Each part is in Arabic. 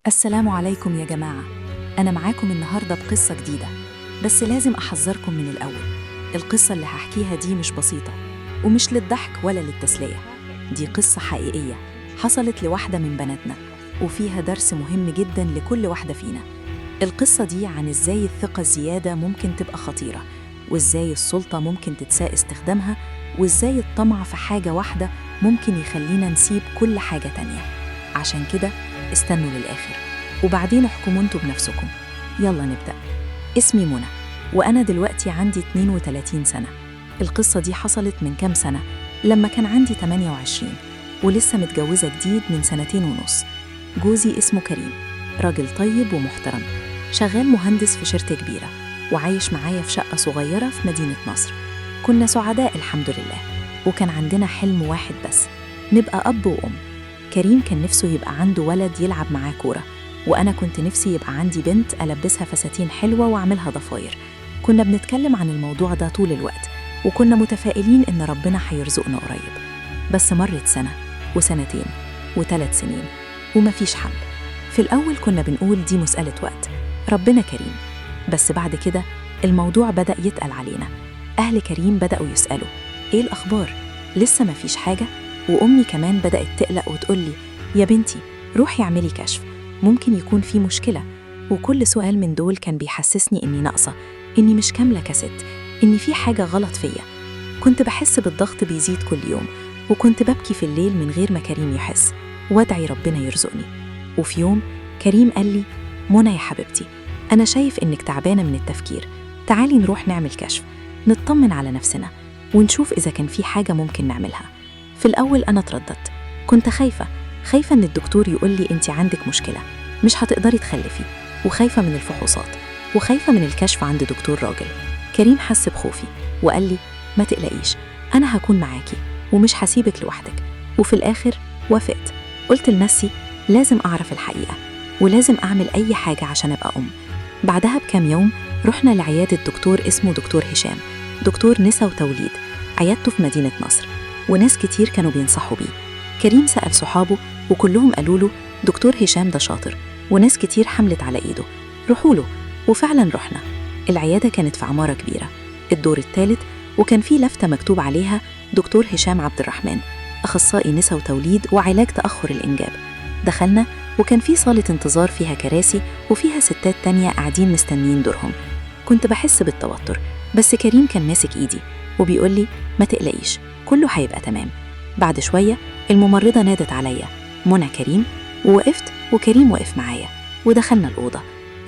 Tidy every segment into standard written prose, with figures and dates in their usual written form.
السلام عليكم يا جماعة. أنا معاكم النهاردة بقصة جديدة، بس لازم أحذركم من الأول. القصة اللي هحكيها دي مش بسيطة ومش للضحك ولا للتسلية. دي قصة حقيقية حصلت لواحدة من بناتنا، وفيها درس مهم جدا لكل واحدة فينا. القصة دي عن إزاي الثقة الزيادة ممكن تبقى خطيرة، وإزاي السلطة ممكن تتساء استخدامها، وإزاي الطمع في حاجة واحدة ممكن يخلينا نسيب كل حاجة تانية. عشان كده استنوا للآخر وبعدين احكموا انتوا بنفسكم. يلا نبدأ. اسمي منى، وأنا دلوقتي عندي 32 سنة. القصة دي حصلت من كام سنة لما كان عندي 28، ولسه متجوزة جديد من 2.5 سنين. جوزي اسمه كريم، راجل طيب ومحترم، شغال مهندس في شركة كبيرة، وعايش معايا في شقة صغيرة في مدينة نصر. كنا سعداء الحمد لله، وكان عندنا حلم واحد بس، نبقى أب وأم. كريم كان نفسه يبقى عنده ولد يلعب معاه كورة، وأنا كنت نفسي يبقى عندي بنت ألبسها فساتين حلوة وأعملها ضفاير. كنا بنتكلم عن الموضوع ده طول الوقت، وكنا متفائلين إن ربنا هيرزقنا قريب. بس مرت سنة وسنتين و3 سنين ومفيش حل. في الأول كنا بنقول دي مسألة وقت، ربنا كريم. بس بعد كده الموضوع بدأ يتقل علينا. أهل كريم بدأوا يسألوا إيه الأخبار؟ لسه مفيش حاجة؟ وأمي كمان بدأت تقلق وتقولي يا بنتي روحي اعملي كشف، ممكن يكون في مشكلة. وكل سؤال من دول كان بيحسسني إني ناقصة، إني مش كاملة كست، إني في حاجة غلط فيا. كنت بحس بالضغط بيزيد كل يوم، وكنت ببكي في الليل من غير ما كريم يحس، وادعي ربنا يرزقني. وفي يوم كريم قال لي منى يا حبيبتي، أنا شايف إنك تعبانة من التفكير، تعالي نروح نعمل كشف، نطمن على نفسنا ونشوف إذا كان في حاجة ممكن نعملها. في الأول أنا ترددت، كنت خايفة إن الدكتور يقول لي أنت عندك مشكلة مش هتقدري تخلفي، وخايفة من الفحوصات، وخايفة من الكشف عند دكتور راجل. كريم حس بخوفي وقال لي ما تقلقيش، أنا هكون معاكي ومش هسيبك لوحدك. وفي الآخر وافقت. قلت لنفسي لازم أعرف الحقيقة، ولازم أعمل أي حاجة عشان أبقى أم. بعدها بكام يوم رحنا لعيادة دكتور اسمه دكتور هشام، دكتور نسا وتوليد، عيادته في مدينة نصر، وناس كتير كانوا بينصحوا بيه. كريم سأل صحابه وكلهم قالوا له دكتور هشام ده شاطر، وناس كتير حملت على إيده، روحوا له. وفعلا رحنا. العيادة كانت في عمارة كبيرة، الدور الثالث، وكان فيه لفتة مكتوب عليها دكتور هشام عبد الرحمن، أخصائي نسا وتوليد وعلاج تأخر الإنجاب. دخلنا وكان في صالة انتظار فيها كراسي وفيها ستات تانية قاعدين مستنيين دورهم. كنت بحس بالتوتر، بس كريم كان ماسك إيدي وبيقول لي ما تقلقيش، كله هيبقى تمام. بعد شوية الممرضة نادت عليا منى كريم، ووقفت وكريم وقف معايا، ودخلنا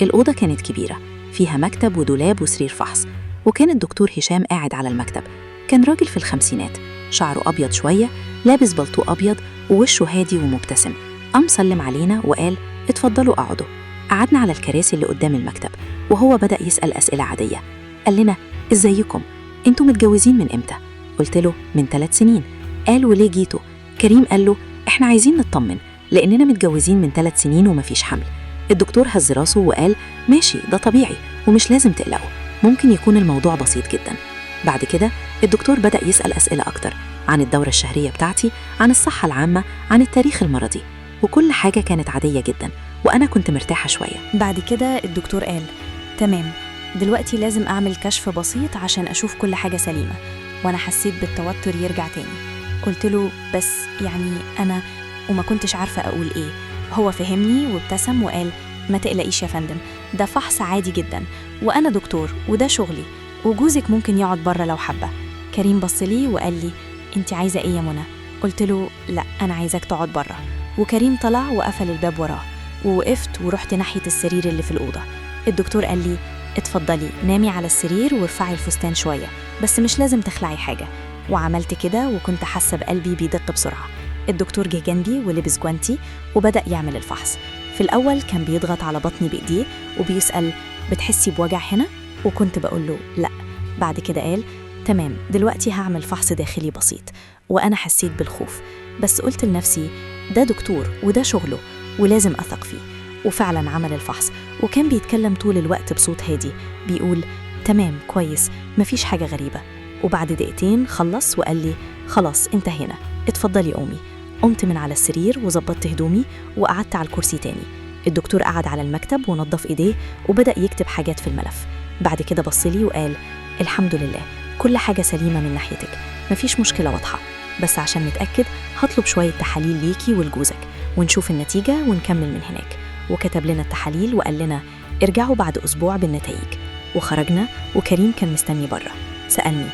الأوضة كانت كبيرة، فيها مكتب ودولاب وسرير فحص، وكان الدكتور هشام قاعد على المكتب. كان راجل في الخمسينات، شعره أبيض شوية، لابس بلطو أبيض ووشه هادي ومبتسم. قام سلم علينا وقال اتفضلوا اقعدوا. قعدنا على الكراسي اللي قدام المكتب، وهو بدأ يسأل أسئلة عادية. قال لنا ازيكم؟ انتوا متجوزين من امتى؟ قلت له من 3 سنين. قال وليه جيتوا؟ كريم قال له احنا عايزين نطمن لأننا متجوزين من 3 سنين ومفيش حمل. الدكتور هز راسه وقال ماشي، ده طبيعي ومش لازم تقلقوا، ممكن يكون الموضوع بسيط جدا. بعد كده الدكتور بدأ يسأل أسئلة أكتر عن الدورة الشهرية بتاعتي، عن الصحة العامة، عن التاريخ المرضي، وكل حاجة كانت عادية جدا، وأنا كنت مرتاحة شوية. بعد كده الدكتور قال تمام، دلوقتي لازم أعمل كشف بسيط عشان أشوف كل حاجة سليمة. وأنا حسيت بالتوتر يرجع تاني. قلت له بس يعني أنا، وما كنتش عارفة أقول إيه. هو فهمني وابتسم وقال ما تقلقيش يا فندم، ده فحص عادي جدا، وأنا دكتور وده شغلي، وجوزك ممكن يقعد بره لو حابة. كريم بص لي وقال لي أنت عايزة إيه يا منى؟ قلت له لا، أنا عايزاك تقعد بره. وكريم طلع وقفل الباب وراه، ووقفت ورحت ناحية السرير اللي في الأوضة. الدكتور قال لي اتفضلي نامي على السرير وارفعي الفستان شوية، بس مش لازم تخلعي حاجة. وعملت كده وكنت حاسة بقلبي بيدق بسرعة. الدكتور جه جنبي ولبس جوانتي وبدأ يعمل الفحص. في الأول كان بيضغط على بطني بإيديه وبيسأل بتحسي بوجع هنا؟ وكنت بقول له لا. بعد كده قال تمام، دلوقتي هعمل فحص داخلي بسيط. وأنا حسيت بالخوف، بس قلت لنفسي ده دكتور وده شغله ولازم أثق فيه. وفعلا عمل الفحص، وكان بيتكلم طول الوقت بصوت هادي بيقول تمام كويس، مفيش حاجة غريبة. وبعد دقيقتين خلص وقال لي خلاص انتهينا، اتفضلي قومي. قمت من على السرير وظبطت هدومي وقعدت على الكرسي تاني. الدكتور قعد على المكتب ونظف إيديه وبدأ يكتب حاجات في الملف. بعد كده بصلي وقال: الحمد لله، كل حاجة سليمة من ناحيتك، مفيش مشكلة واضحة، بس عشان نتأكد هطلب شوية تحاليل ليكي ولجوزك ونشوف النتيجة ونكمل من هناك. وكتب لنا التحاليل وقال لنا: ارجعوا بعد أسبوع بالنتائج. وخرجنا وكريم كان مستني بره. سألني: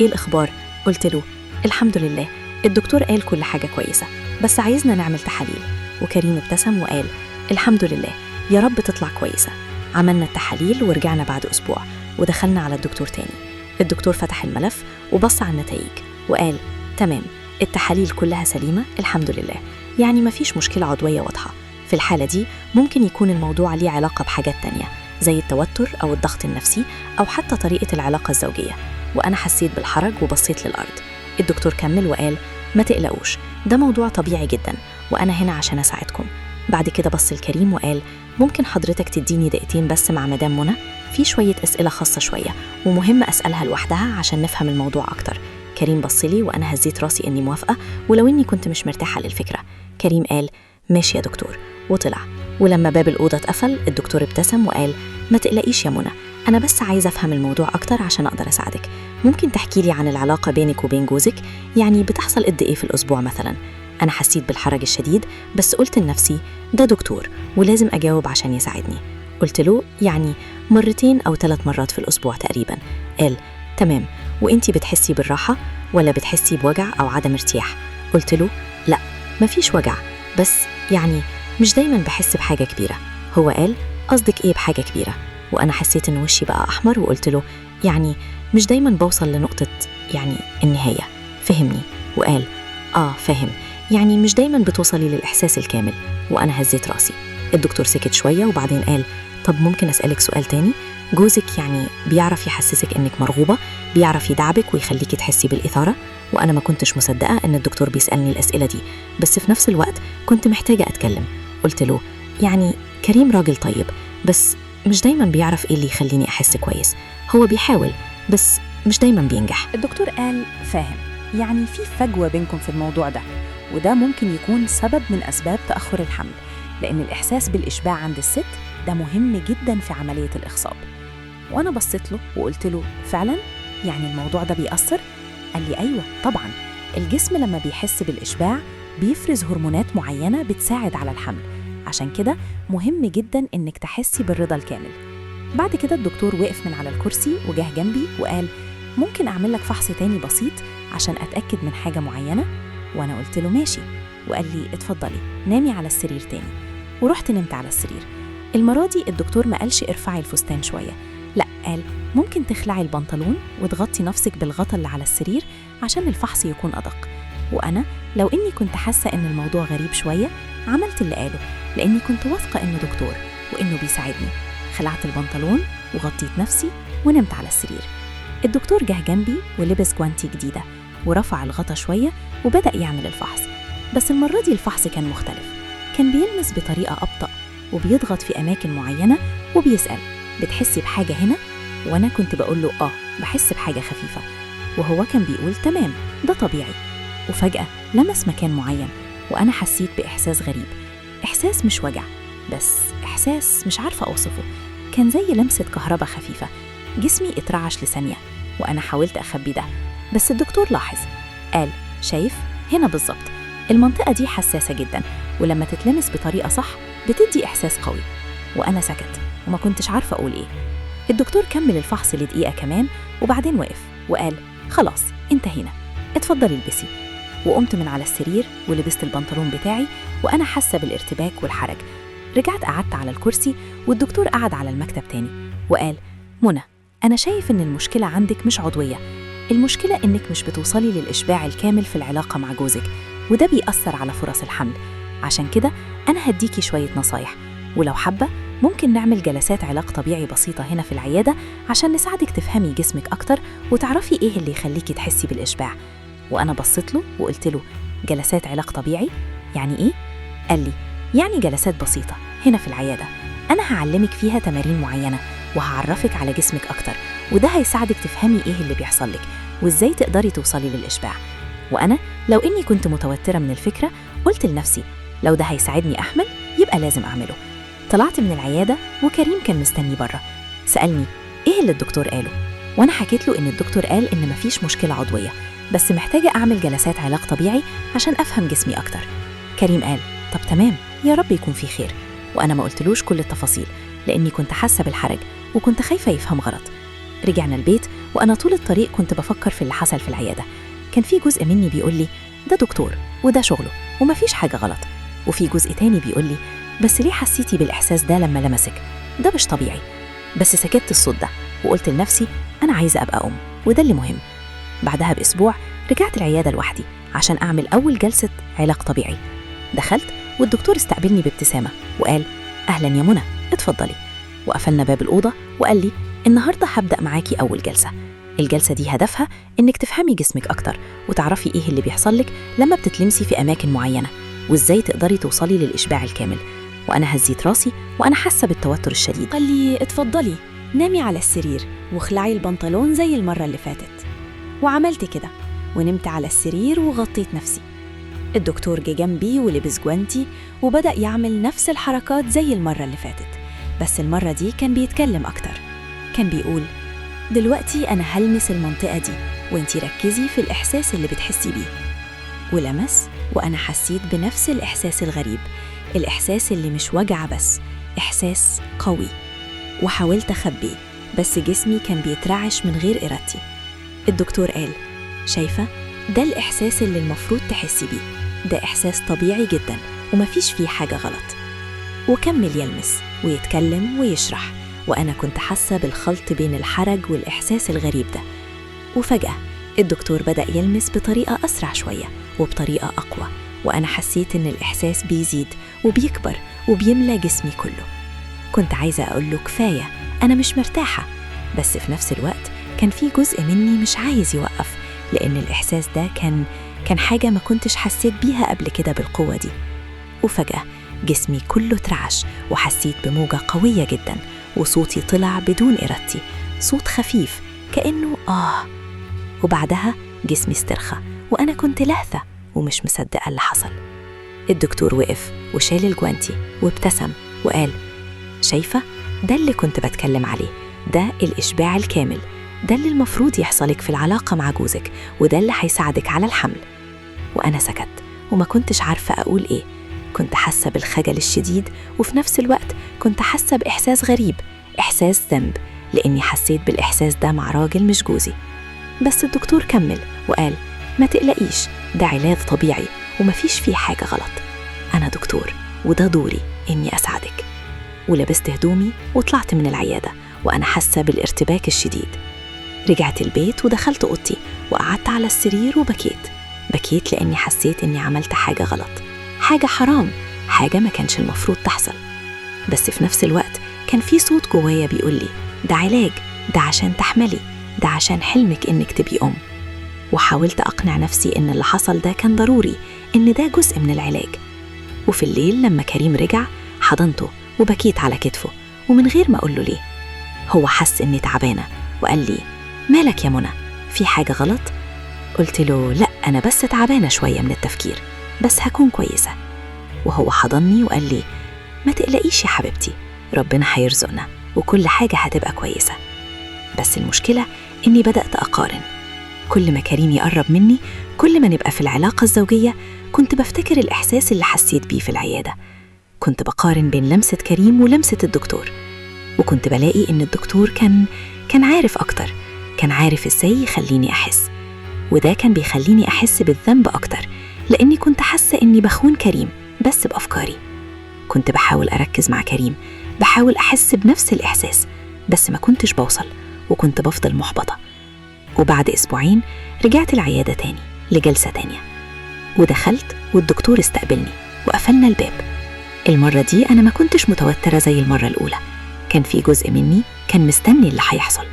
إيه الأخبار؟ قلت له: الحمد لله، الدكتور قال كل حاجة كويسة، بس عايزنا نعمل تحاليل. وكريم ابتسم وقال: الحمد لله، يا رب تطلع كويسة. عملنا التحاليل ورجعنا بعد أسبوع ودخلنا على الدكتور تاني. الدكتور فتح الملف وبص على النتائج وقال: تمام، التحاليل كلها سليمة الحمد لله، يعني مفيش مشكلة عضوية واضحة. في الحالة دي ممكن يكون الموضوع ليه علاقة بحاجات تانية زي التوتر أو الضغط النفسي أو حتى طريقة العلاقة الزوجية. وأنا حسيت بالحرج وبصيت للأرض. الدكتور كمل وقال: ما تقلقوش، ده موضوع طبيعي جدا وأنا هنا عشان أساعدكم. بعد كده بص لكريم وقال: ممكن حضرتك تديني دقيقتين بس مع مدام منى؟ في شوية أسئلة خاصة شوية ومهم أسألها لوحدها عشان نفهم الموضوع أكتر. كريم بص لي وأنا هزيت راسي إني موافقة ولو إني كنت مش مرتاحة للفكرة. كريم قال: ماشي يا دكتور، وطلع. ولما باب الأوضة اتقفل الدكتور ابتسم وقال: ما تقلقيش يا منى، أنا بس عايزة أفهم الموضوع أكتر عشان أقدر أساعدك. ممكن تحكي لي عن العلاقة بينك وبين جوزك؟ يعني بتحصل قد إيه في الأسبوع مثلا؟ أنا حسيت بالحرج الشديد بس قلت لنفسي ده دكتور ولازم أجاوب عشان يساعدني. قلت له: يعني 2 أو 3 مرات في الأسبوع تقريبا. قال: تمام، وإنتي بتحسي بالراحة ولا بتحسي بوجع أو عدم ارتياح؟ قلت له: لا، مفيش وجع، بس يعني مش دايما بحس بحاجة كبيرة. هو قال: قصدك إيه بحاجة كبيرة؟ وأنا حسيت إن وشي بقى أحمر وقلت له: يعني مش دايما بوصل لنقطة يعني النهاية، فهمني؟ وقال: فاهم، يعني مش دايما بتوصلي للإحساس الكامل. وأنا هزيت راسي. الدكتور سكت شوية وبعدين قال: طب ممكن أسألك سؤال تاني؟ جوزك يعني بيعرف يحسسك إنك مرغوبة؟ بيعرف يدعبك ويخليكي تحسي بالإثارة؟ وأنا ما كنتش مصدقة إن الدكتور بيسألني الأسئلة دي، بس في نفس الوقت كنت محتاجة أتكلم. قلت له: يعني كريم راجل طيب، بس مش دايما بيعرف إيه اللي يخليني أحس كويس. هو بيحاول بس مش دايما بينجح. الدكتور قال: فاهم، يعني في فجوة بينكم في الموضوع ده، وده ممكن يكون سبب من أسباب تأخر الحمل، لأن الإحساس بالإشباع عند الست ده مهم جدا في عملية الإخصاب. وأنا بصيت له وقلت له: فعلا؟ يعني الموضوع ده بيأثر؟ قال لي: أيوة طبعا، الجسم لما بيحس بالإشباع بيفرز هرمونات معينة بتساعد على الحمل، عشان كده مهم جدا إنك تحسي بالرضا الكامل. بعد كده الدكتور وقف من على الكرسي وجه جنبي وقال: ممكن أعمل لك فحص تاني بسيط عشان أتأكد من حاجة معينة؟ وأنا قلت له: ماشي. وقال لي: اتفضلي نامي على السرير تاني. ورحت نمت على السرير. المرة دي الدكتور ما قالش ارفعي الفستان شوية، لا، قال: ممكن تخلعي البنطلون وتغطي نفسك بالغطا اللي على السرير عشان الفحص يكون أدق. وأنا لو إني كنت حاسة إن الموضوع غريب شوية عملت اللي قاله، لأني كنت واثقة إنه دكتور وإنه بيساعدني. خلعت البنطلون وغطيت نفسي ونمت على السرير. الدكتور جه جنبي ولبس جوانتي جديدة ورفع الغطا شوية وبدأ يعمل الفحص، بس المرة دي الفحص كان مختلف. كان بيلمس بطريقة أبطأ وبيضغط في أماكن معينة وبيسأل: بتحسي بحاجة هنا؟ وأنا كنت بقول له: بحس بحاجة خفيفة. وهو كان بيقول: تمام، ده طبيعي. وفجأة لمس مكان معين وأنا حسيت بإحساس غريب، إحساس مش وجع، بس إحساس مش عارفة أوصفه. كان زي لمسة كهرباء خفيفة. جسمي اترعش لثانية وأنا حاولت أخبي ده، بس الدكتور لاحظ. قال: شايف هنا بالظبط، المنطقة دي حساسة جدا، ولما تتلمس بطريقة صح بتدي إحساس قوي. وأنا سكت وما كنتش عارفة أقول إيه. الدكتور كمل الفحص لدقيقة كمان وبعدين وقف وقال: خلاص انتهينا، اتفضلي البسي. وقمت من على السرير ولبست البنطلون بتاعي وأنا حاسة بالارتباك والحرج. رجعت قعدت على الكرسي والدكتور قعد على المكتب تاني وقال: منى، أنا شايف إن المشكلة عندك مش عضوية، المشكلة إنك مش بتوصلي للإشباع الكامل في العلاقة مع جوزك، وده بيأثر على فرص الحمل. عشان كده أنا هديكي شوية نصايح، ولو حابة ممكن نعمل جلسات علاج طبيعي بسيطة هنا في العيادة عشان نساعدك تفهمي جسمك أكتر وتعرفي إيه اللي يخليكي تحسي بالإشباع. وأنا بصيت له وقلت له: جلسات علاج طبيعي يعني إيه؟ قال لي: يعني جلسات بسيطة هنا في العيادة، أنا هعلمك فيها تمارين معينة وهعرفك على جسمك أكتر، وده هيساعدك تفهمي إيه اللي بيحصل لك وإزاي تقدري توصلي للإشباع. وأنا لو إني كنت متوترة من الفكرة قلت لنفسي: لو ده هيساعدني أحمل يبقى لازم أعمله. طلعت من العيادة وكريم كان مستني بره. سألني إيه اللي الدكتور قاله، وأنا حكيت له إن الدكتور قال إن مفيش مشكلة عضوية، بس محتاجة أعمل جلسات علاج طبيعي عشان أفهم جسمي أكتر. كريم قال طب تمام، يا رب يكون في خير. وأنا ما قلتلوش كل التفاصيل لأني كنت حاسة بالحرج وكنت خايفة يفهم غلط. رجعنا البيت وأنا طول الطريق كنت بفكر في اللي حصل في العيادة. كان في جزء مني بيقول لي ده دكتور وده شغله ومفيش حاجة غلط، وفي جزء تاني بيقول لي بس ليه حسيتي بالإحساس ده لما لمسك؟ ده مش طبيعي. بس سكت الصوت ده وقلت لنفسي أنا عايزة أبقى أم، وده اللي مهم. بعدها بأسبوع رجعت العيادة لوحدي عشان أعمل أول جلسة علاج طبيعي. دخلت والدكتور استقبلني بابتسامة وقال أهلا يا منى، اتفضلي. وقفلنا باب الأوضة وقال لي النهاردة هبدأ معاكي أول جلسة. الجلسة دي هدفها إنك تفهمي جسمك أكتر وتعرفي إيه اللي بيحصل لك لما بتتلمسي في أماكن معينة، وإزاي تقدري توصلي للإشباع الكامل. وأنا هزيت راسي وأنا حاسة بالتوتر الشديد. قال لي اتفضلي نامي على السرير واخلعي البنطلون زي المرة اللي فاتت. وعملت كده ونمت على السرير وغطيت نفسي. الدكتور جه جنبي ولبس جوانتي وبدأ يعمل نفس الحركات زي المرة اللي فاتت، بس المرة دي كان بيتكلم أكتر. كان بيقول دلوقتي أنا هلمس المنطقة دي وانتي ركزي في الإحساس اللي بتحسي بيه. ولمس وأنا حسيت بنفس الإحساس الغريب، الإحساس اللي مش وجع بس إحساس قوي. وحاولت أخبيه بس جسمي كان بيترعش من غير إرادتي. الدكتور قال شايفة، ده الإحساس اللي المفروض تحسي بيه، ده إحساس طبيعي جدا ومفيش فيه حاجة غلط. وكمل يلمس ويتكلم ويشرح، وأنا كنت حاسة بالخلط بين الحرج والإحساس الغريب ده. وفجأة الدكتور بدأ يلمس بطريقة أسرع شوية وبطريقة أقوى، وأنا حسيت إن الإحساس بيزيد وبيكبر وبيملى جسمي كله. كنت عايزة أقول له كفاية أنا مش مرتاحة، بس في نفس الوقت كان في جزء مني مش عايز يوقف، لأن الإحساس ده كان حاجة ما كنتش حسيت بيها قبل كده بالقوة دي. وفجأة جسمي كله اترعش وحسيت بموجة قوية جدا، وصوتي طلع بدون إرادتي، صوت خفيف كأنه وبعدها جسمي استرخى وأنا كنت لهثة ومش مصدقة اللي حصل. الدكتور وقف وشال الجوانتي وابتسم وقال شايفة، ده اللي كنت بتكلم عليه، ده الإشباع الكامل، ده اللي المفروض يحصلك في العلاقة مع جوزك، وده اللي هيساعدك على الحمل. وأنا سكت وما كنتش عارفة أقول إيه. كنت حاسة بالخجل الشديد، وفي نفس الوقت كنت حاسة بإحساس غريب، إحساس ذنب، لأني حسيت بالإحساس ده مع راجل مش جوزي. بس الدكتور كمل وقال ما تقلقيش، ده علاج طبيعي ومفيش فيه حاجة غلط. أنا دكتور وده دوري إني أساعدك. ولبست هدومي وطلعت من العيادة وأنا حاسة بالارتباك الشديد. رجعت البيت ودخلت أوضتي وقعدت على السرير بكيت لأني حسيت إني عملت حاجة غلط، حاجة حرام، حاجة ما كانش المفروض تحصل. بس في نفس الوقت كان في صوت جوايا بيقول لي ده علاج، ده عشان تحملي، ده عشان حلمك إنك تبقي أم. وحاولت أقنع نفسي إن اللي حصل ده كان ضروري، إن ده جزء من العلاج. وفي الليل لما كريم رجع حضنته وبكيت على كتفه ومن غير ما أقول له ليه. هو حس إني تعبانة وقال لي مالك يا منى، في حاجة غلط؟ قلت له لا، أنا بس تعبانة شوية من التفكير، بس هكون كويسة. وهو حضني وقال لي ما تقلقيش يا حبيبتي، ربنا هيرزقنا وكل حاجة هتبقى كويسة. بس المشكلة إني بدأت أقارن. كل ما كريم يقرب مني، كل ما نبقى في العلاقة الزوجية، كنت بفتكر الإحساس اللي حسيت بيه في العيادة. كنت بقارن بين لمسة كريم ولمسة الدكتور، وكنت بلاقي إن الدكتور كان عارف أكتر، كان عارف إزاي يخليني أحس. وده كان بيخليني أحس بالذنب أكتر، لأني كنت حاسة إني بخون كريم بس بأفكاري. كنت بحاول أركز مع كريم، بحاول أحس بنفس الإحساس، بس ما كنتش بوصل وكنت بفضل محبطة. وبعد أسبوعين رجعت العيادة تاني لجلسة تانية، ودخلت والدكتور استقبلني وقفلنا الباب. المرة دي أنا ما كنتش متوترة زي المرة الأولى، كان في جزء مني كان مستني اللي هيحصل.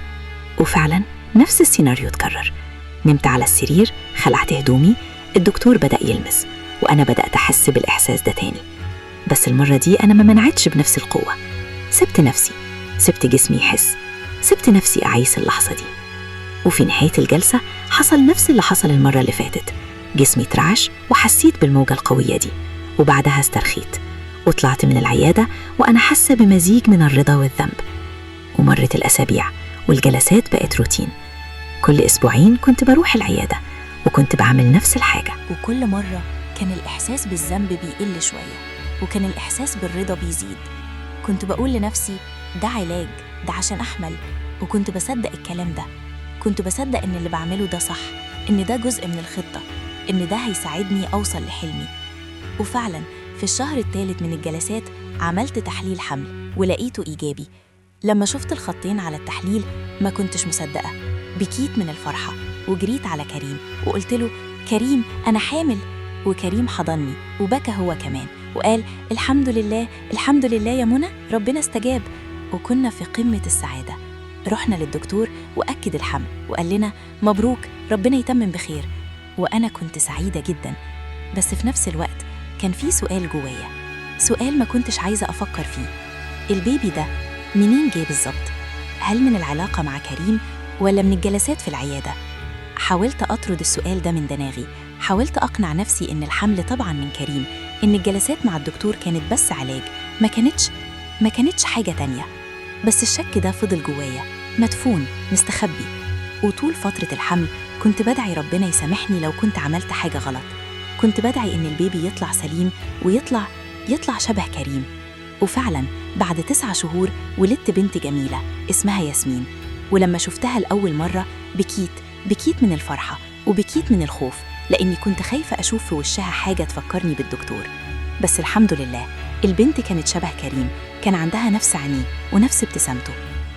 وفعلا نفس السيناريو اتكرر. نمت على السرير، خلعت هدومي، الدكتور بدأ يلمس، وأنا بدأت أحس بالإحساس ده تاني. بس المرة دي أنا ما منعتش بنفس القوة، سبت نفسي، سبت جسمي يحس، سبت نفسي أعيش اللحظة دي. وفي نهاية الجلسة حصل نفس اللي حصل المرة اللي فاتت، جسمي اترعش وحسيت بالموجة القوية دي، وبعدها استرخيت وطلعت من العيادة وأنا حاسة بمزيج من الرضا والذنب. ومرت الأسابيع والجلسات بقت روتين. كل أسبوعين كنت بروح العيادة وكنت بعمل نفس الحاجة، وكل مرة كان الإحساس بالذنب بيقل شوية وكان الإحساس بالرضا بيزيد. كنت بقول لنفسي ده علاج، ده عشان أحمل، وكنت بصدق الكلام ده. كنت بصدق إن اللي بعمله ده صح، إن ده جزء من الخطة، إن ده هيساعدني أوصل لحلمي. وفعلاً في الشهر الثالث من الجلسات عملت تحليل حمل ولقيته إيجابي. لما شفت الخطين على التحليل ما كنتش مصدقة، بكيت من الفرحة وجريت على كريم وقلت له كريم أنا حامل. وكريم حضني وبكى هو كمان وقال الحمد لله الحمد لله يا منى، ربنا استجاب. وكنا في قمة السعادة. رحنا للدكتور وأكد الحمل وقال لنا مبروك، ربنا يتمم بخير. وأنا كنت سعيدة جدا، بس في نفس الوقت كان في سؤال جوايا، سؤال ما كنتش عايزة أفكر فيه. البيبي ده منين جاي بالظبط؟ هل من العلاقة مع كريم ولا من الجلسات في العيادة؟ حاولت أطرد السؤال ده من دماغي، حاولت أقنع نفسي إن الحمل طبعاً من كريم، إن الجلسات مع الدكتور كانت بس علاج، ما كانتش حاجة تانية. بس الشك ده فضل جوايا مدفون مستخبي. وطول فترة الحمل كنت بدعي ربنا يسامحني لو كنت عملت حاجة غلط. كنت بدعي إن البيبي يطلع سليم ويطلع شبه كريم. وفعلاً بعد 9 شهور ولدت بنت جميلة اسمها ياسمين. ولما شفتها لأول مرة بكيت من الفرحة وبكيت من الخوف، لأني كنت خايفة أشوف في وشها حاجة تفكرني بالدكتور. بس الحمد لله البنت كانت شبه كريم، كان عندها نفس عينيه ونفس ابتسامته.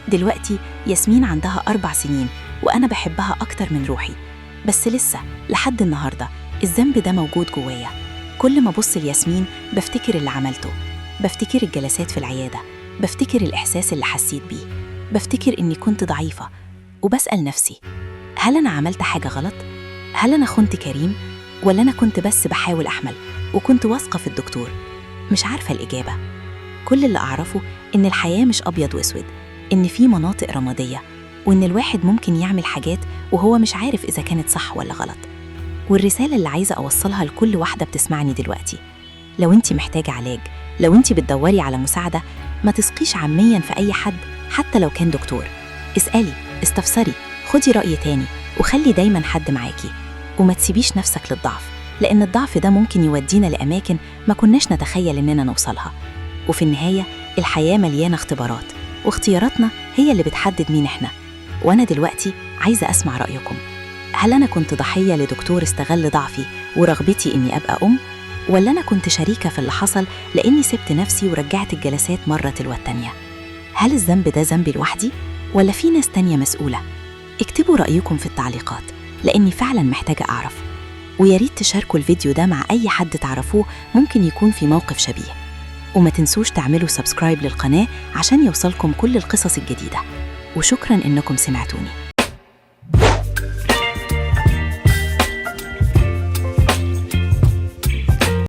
دلوقتي ياسمين عندها 4 سنين وأنا بحبها أكتر من روحي. بس لسه لحد النهاردة الذنب ده موجود جوايا. كل ما أبص لياسمين بفتكر اللي عملته، بفتكر الجلسات في العيادة، بفتكر الإحساس اللي حسيت بيه، بفتكر إني كنت ضعيفة. وبسأل نفسي هل أنا عملت حاجة غلط؟ هل أنا خنت كريم؟ ولا أنا كنت بس بحاول أحمل وكنت واثقة في الدكتور؟ مش عارفة الإجابة. كل اللي أعرفه إن الحياة مش أبيض وأسود، إن في مناطق رمادية، وإن الواحد ممكن يعمل حاجات وهو مش عارف إذا كانت صح ولا غلط. والرسالة اللي عايزة أوصلها لكل واحدة بتسمعني دلوقتي، لو أنت محتاجة علاج، لو أنت بتدوري على مساعدة، ما تثقيش عامياً في أي حد حتى لو كان دكتور. اسألي، استفسري، خدي رأي تاني، وخلي دايماً حد معاكي. وما تسيبيش نفسك للضعف، لأن الضعف ده ممكن يودينا لأماكن ما كناش نتخيل إننا نوصلها. وفي النهاية الحياة مليانة اختبارات، واختياراتنا هي اللي بتحدد مين إحنا. وأنا دلوقتي عايزة أسمع رأيكم. هل أنا كنت ضحية لدكتور استغل ضعفي ورغبتي إني أبقى أم؟ ولا أنا كنت شريكة في اللي حصل لأني سبت نفسي ورجعت الجلسات مرة تلو التانية؟ هل الذنب ده ذنبي لوحدي ولا في ناس تانية مسؤولة؟ اكتبوا رأيكم في التعليقات، لأني فعلا محتاجة أعرف. وياريت تشاركوا الفيديو ده مع أي حد تعرفوه ممكن يكون في موقف شبيه. وما تنسوش تعملوا سبسكرايب للقناة عشان يوصلكم كل القصص الجديدة. وشكرا إنكم سمعتوني.